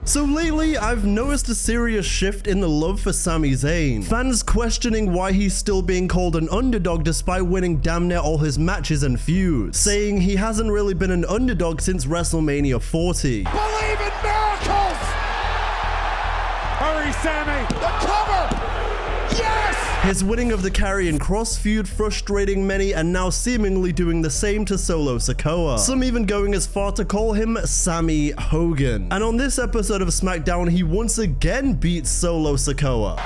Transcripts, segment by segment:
So lately, I've noticed a serious shift in the love for Sami Zayn. Fans questioning why he's still being called an underdog despite winning damn near all his matches and feuds, saying he hasn't really been an underdog since WrestleMania 40. Believe in miracles! Hurry, Sami! The cover! Yes! His winning of the Karrion Kross feud frustrating many, and now seemingly doing the same to Solo Sikoa. Some even going as far to call him Sammy Hogan. And on this episode of Smackdown, he once again beats Solo Sikoa.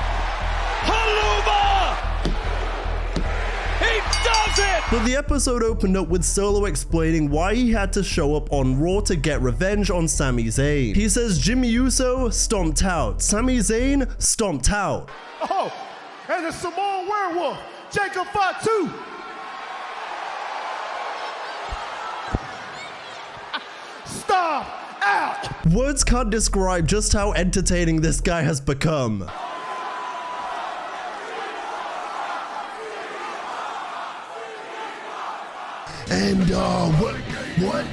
Haluma! He does it! But the episode opened up with Solo explaining why he had to show up on Raw to get revenge on Sami Zayn. He says Jimmy Uso stomped out, Sami Zayn stomped out. Oh, and the Samoan werewolf, Jacob Fatu. Stop out! Words can't describe just how entertaining this guy has become. And what?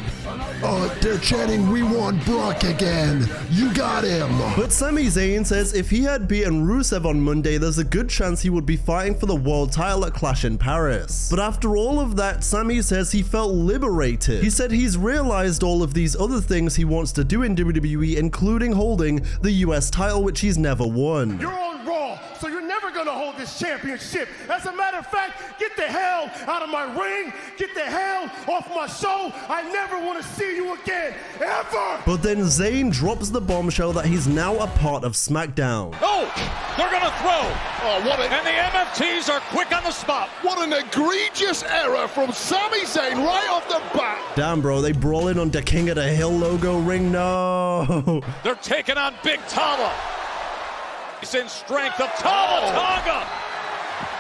They're chanting, "We want Brock again." You got him. But Sami Zayn says if he had beaten Rusev on Monday, there's a good chance he would be fighting for the world title at Clash in Paris. But after all of that, Sami says he felt liberated. He said he's realized all of these other things he wants to do in WWE, including holding the US title, which he's never won. You're on Raw, so you're never gonna hold this championship. As a matter of fact, get the hell out of my ring. Get the hell off my show. I never want to see you again, ever. But then Zayn drops the bombshell that he's now a part of Smackdown. Oh, they're gonna throw. Oh, And the MFTs are quick on the spot. what an egregious error from Sami Zayn right off the bat. Damn, bro, they brawling on the King of the Hill logo ring? No. They're taking on Big Tama. He's in strength of Tama Tonga.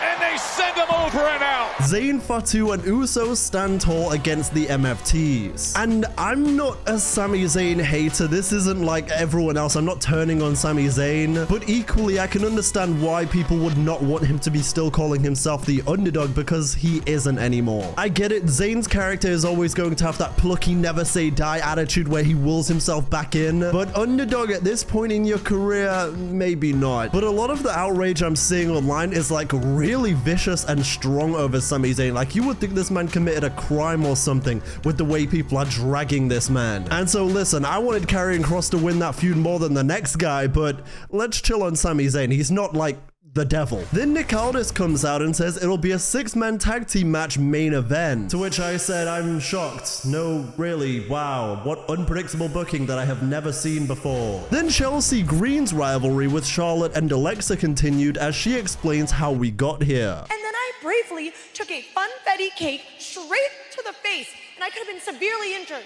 And they send him over and out. Zayn, Fatu, and Usos stand tall against the MFTs. And I'm not a Sami Zayn hater. This isn't like everyone else. I'm not turning on Sami Zayn. But equally, I can understand why people would not want him to be still calling himself the underdog, because he isn't anymore. I get it. Zayn's character is always going to have that plucky, never say die attitude where he wills himself back in. But underdog at this point in your career, maybe not. But a lot of the outrage I'm seeing online is like really vicious and strong over Sami Zayn. Like, you would think this man committed a crime or something with the way people are dragging this man. And so listen, I wanted Karrion Kross to win that feud more than the next guy, but let's chill on Sami Zayn. He's not like the devil. Then Nick Aldis comes out and says it'll be a 6-man tag team match main event. To which I said, I'm shocked. No, really, wow. What unpredictable booking that I have never seen before. Then Chelsea Green's rivalry with Charlotte and Alexa continued as she explains how we got here. And then I bravely took a funfetti cake straight to the face, and I could have been severely injured.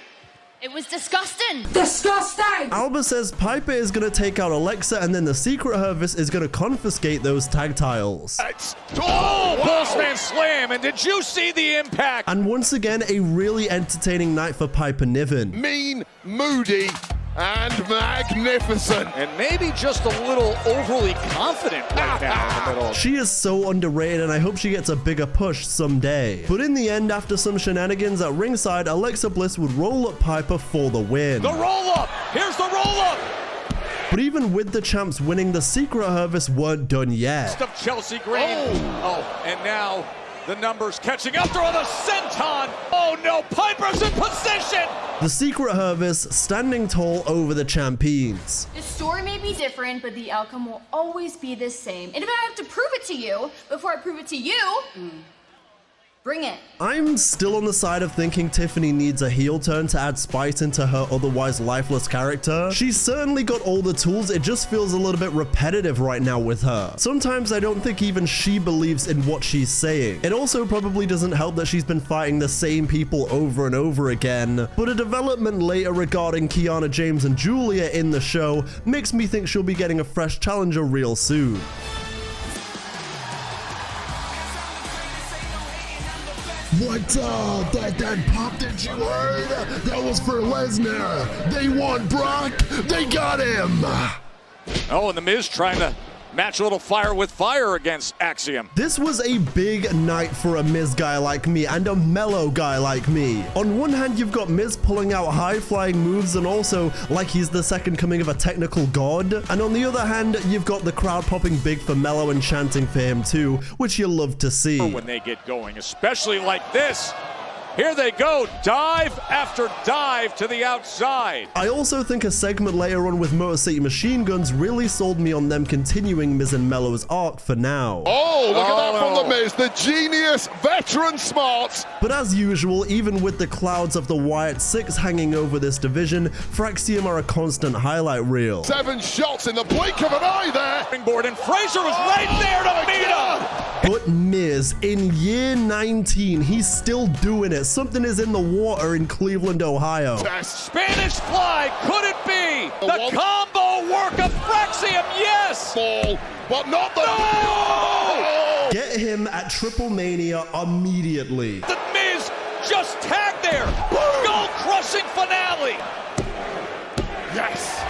It was disgusting. Disgusting! Alba says Piper is going to take out Alexa, and then the Secret Service is going to confiscate those tag titles. Oh, Postman Slam. And did you see the impact? And once again, a really entertaining night for Piper Niven. Mean, moody, and magnificent. And maybe just a little overly confident right now in the middle. She is so underrated, and I hope she gets a bigger push someday. But in the end, after some shenanigans at ringside, Alexa Bliss would roll up Piper for the win. The roll-up. Here's the roll-up. But even with the champs winning, the Secret Service weren't done yet. Of Chelsea Green. Oh, and now the numbers catching up. They're on a senton. Oh, no. Piper's in position. The Secret Service standing tall over the champions. The story may be different, but the outcome will always be the same. And if I have to prove it to you before I prove it to you, bring it. I'm still on the side of thinking Tiffany needs a heel turn to add spice into her otherwise lifeless character. She's certainly got all the tools, it just feels a little bit repetitive right now with her. Sometimes I don't think even she believes in what she's saying. It also probably doesn't help that she's been fighting the same people over and over again, but a development later regarding Kiana James and Julia in the show makes me think she'll be getting a fresh challenger real soon. What, that pop that you heard? That was for Lesnar. They want Brock. They got him. Oh, and The Miz trying to Match a little fire with fire against Axiom. This was a big night for a Miz guy like me and a Mellow guy like me. On one hand, you've got Miz pulling out high-flying moves and also like he's the second coming of a technical god. And on the other hand, you've got the crowd popping big for Mellow and chanting for him too, which you love to see. When they get going, especially like this. Here they go, dive after dive to the outside. I also think a segment later on with Motor City Machine Guns really sold me on them continuing Miz and Mellow's arc for now. Oh, look at that from the Miz, the genius, veteran smarts. But as usual, even with the clouds of the Wyatt Six hanging over this division, Fraxium are a constant highlight reel. 7 shots in the blink of an eye there. Springboard, and Fraser was right there to meet him. But Miz, in year 19, he's still doing it. Something is in the water in Cleveland, Ohio. Spanish fly, could it be? The combo work of Fraxium, yes! Ball, but not the... No! Get him at Triple Mania immediately. The Miz just tagged there. Skull-crushing finale. Yes.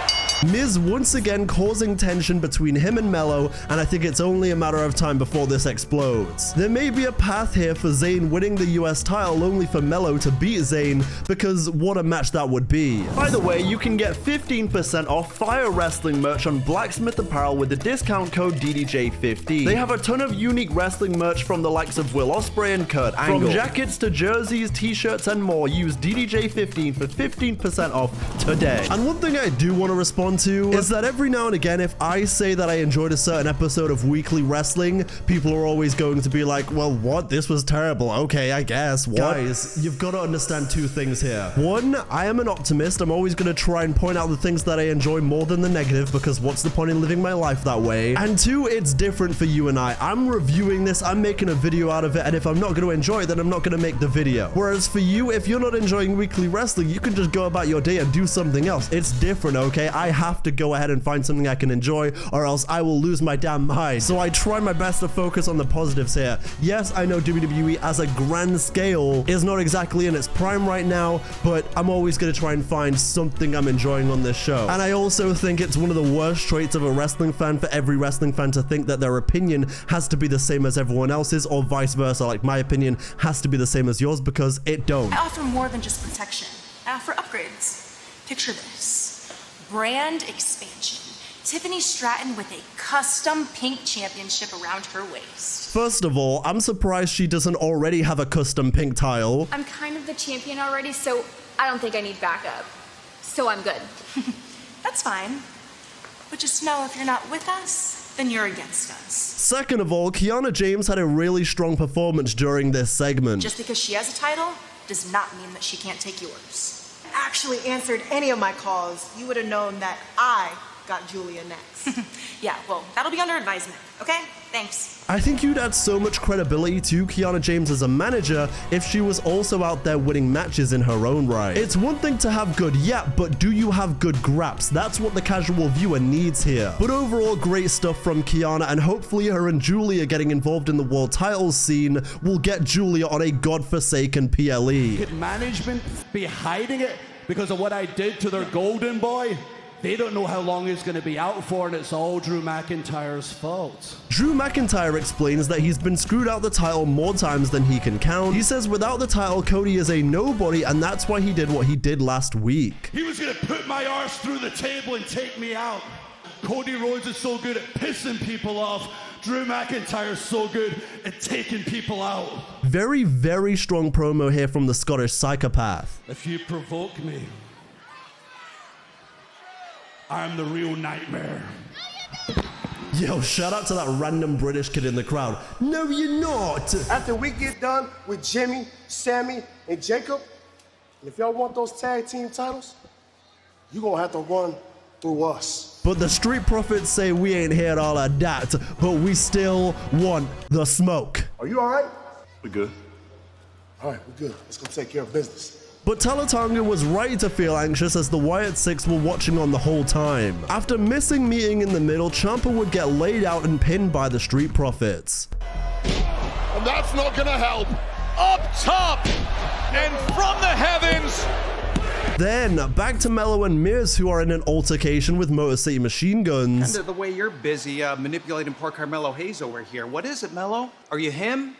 Miz once again causing tension between him and Mellow, and I think it's only a matter of time before this explodes. There may be a path here for Zayn winning the US title only for Mellow to beat Zayn, because what a match that would be. By the way, you can get 15% off Fire Wrestling merch on Blacksmith Apparel with the discount code DDJ15. They have a ton of unique wrestling merch from the likes of Will Ospreay and Kurt Angle. From jackets to jerseys, t-shirts, and more, use DDJ15 for 15% off today. And one thing I do want to respond to is that every now and again, if I say that I enjoyed a certain episode of Weekly Wrestling, people are always going to be like, well, what? This was terrible. Okay, I guess. Guys, you've got to understand two things here. One, I am an optimist. I'm always going to try and point out the things that I enjoy more than the negative, because what's the point in living my life that way? And two, it's different for you and I. I'm reviewing this, I'm making a video out of it, and if I'm not going to enjoy it, then I'm not going to make the video. Whereas for you, if you're not enjoying Weekly Wrestling, you can just go about your day and do something else. It's different, okay? I have to go ahead and find something I can enjoy, or else I will lose my damn mind. So I try my best to focus on the positives here. Yes, I know WWE as a grand scale is not exactly in its prime right now, but I'm always going to try and find something I'm enjoying on this show. And I also think it's one of the worst traits of a wrestling fan for every wrestling fan to think that their opinion has to be the same as everyone else's, or vice versa, like my opinion has to be the same as yours, because it don't. I offer more than just protection. I offer upgrades. Picture this. Brand expansion. Tiffany Stratton with a custom pink championship around her waist. First of all, I'm surprised she doesn't already have a custom pink tile. I'm kind of the champion already, so I don't think I need backup. So I'm good. That's fine. But just know if you're not with us, then you're against us. Second of all, Kiana James had a really strong performance during this segment. Just because she has a title does not mean that she can't take yours. Actually answered any of my calls, you would have known that I got Julia next. Yeah, well, that'll be under advisement, okay? Thanks. I think you'd add so much credibility to Kiana James as a manager if she was also out there winning matches in her own right. It's one thing to have good, yeah, but do you have good graps? That's what the casual viewer needs here. But overall, great stuff from Kiana, and hopefully her and Julia getting involved in the world titles scene will get Julia on a godforsaken PLE. Could management be hiding it because of what I did to their golden boy? They don't know how long he's going to be out for, and it's all Drew McIntyre's fault. Drew McIntyre explains that he's been screwed out the title more times than he can count. He says without the title, Cody is a nobody, and that's why he did what he did last week. He was going to put my arse through the table and take me out. Cody Rhodes is so good at pissing people off. Drew McIntyre's so good at taking people out. Very, very strong promo here from the Scottish psychopath. If you provoke me, I'm the real nightmare. Yo, shout out to that random British kid in the crowd. No, you're not. After we get done with Jimmy, Sammy, and Jacob, and if y'all want those tag team titles, you're gonna have to run through us. But the Street Profits say we ain't heard all of that, but we still want the smoke. Are you all right? We good. All right, we're good. Let's go take care of business. But Talatanga was right to feel anxious as the Wyatt Six were watching on the whole time. After missing meeting in the middle, Ciampa would get laid out and pinned by the Street Profits. And that's not gonna help. Up top, and from the heavens, Then back to Mello and Miz, who are in an altercation with Motor City Machine Guns. And the way you're busy manipulating poor Carmelo Hayes over here. What is it, Mello? Are you him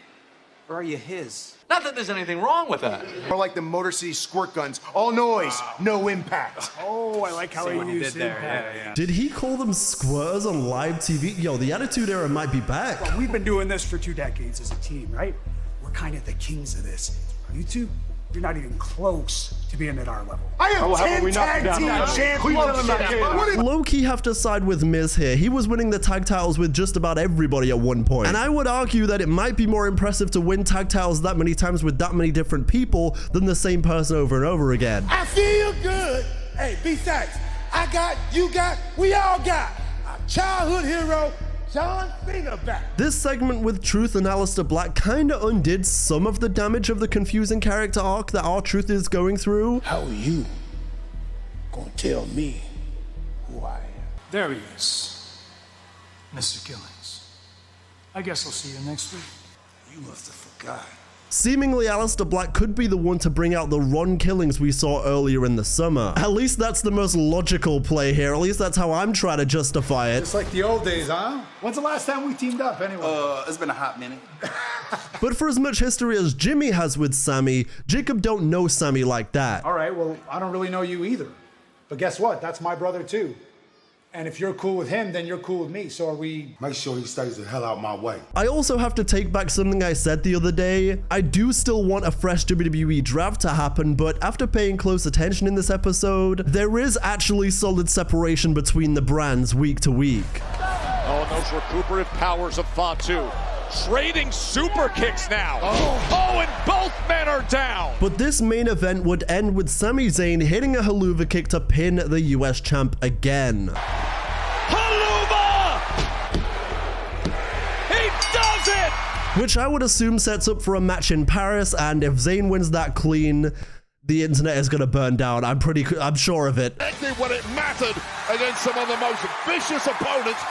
or are you his? Not that there's anything wrong with that. More like the Motor City squirt guns. All noise, no impact. Oh, I like how he used impact. Yeah. Did he call them squirters on live TV? Yo, the Attitude Era might be back. Well, we've been doing this for 2 decades as a team, right? We're kind of the kings of this. You two, you're not even close to being at our level. I am 10 tag team champions. Low-key have to side with Miz here. He was winning the tag titles with just about everybody at one point. And I would argue that it might be more impressive to win tag titles that many times with that many different people than the same person over and over again. I feel good. Hey, besides, I got, you got, we all got a childhood hero, John Cena back. This segment with Truth and Aleister Black kinda undid some of the damage of the confusing character arc that R-Truth is going through. How are you gonna tell me who I am? There he is, Mr. Killings. I guess I'll see you next week. You must have forgot. Seemingly, Aleister Black could be the one to bring out the Ron Killings we saw earlier in the summer. At least that's the most logical play here. At least that's how I'm trying to justify it. Just like the old days, huh? When's the last time we teamed up, anyway? It's been a hot minute. But for as much history as Jimmy has with Sami, Jacob don't know Sami like that. All right, well, I don't really know you either. But guess what? That's my brother, too. And if you're cool with him, then you're cool with me. So are we... Make sure he stays the hell out my way. I also have to take back something I said the other day. I do still want a fresh WWE draft to happen, but after paying close attention in this episode, there is actually solid separation between the brands week to week. Oh, and those recuperative powers of Fatu. Trading super kicks now. Oh, and both men are down. But this main event would end with Sami Zayn hitting a haluva kick to pin the US champ again. Haluva! He does it! Which I would assume sets up for a match in Paris, and if Zayn wins that clean, the internet is gonna burn down. I'm sure of it. Exactly when it mattered against some of the most vicious opponents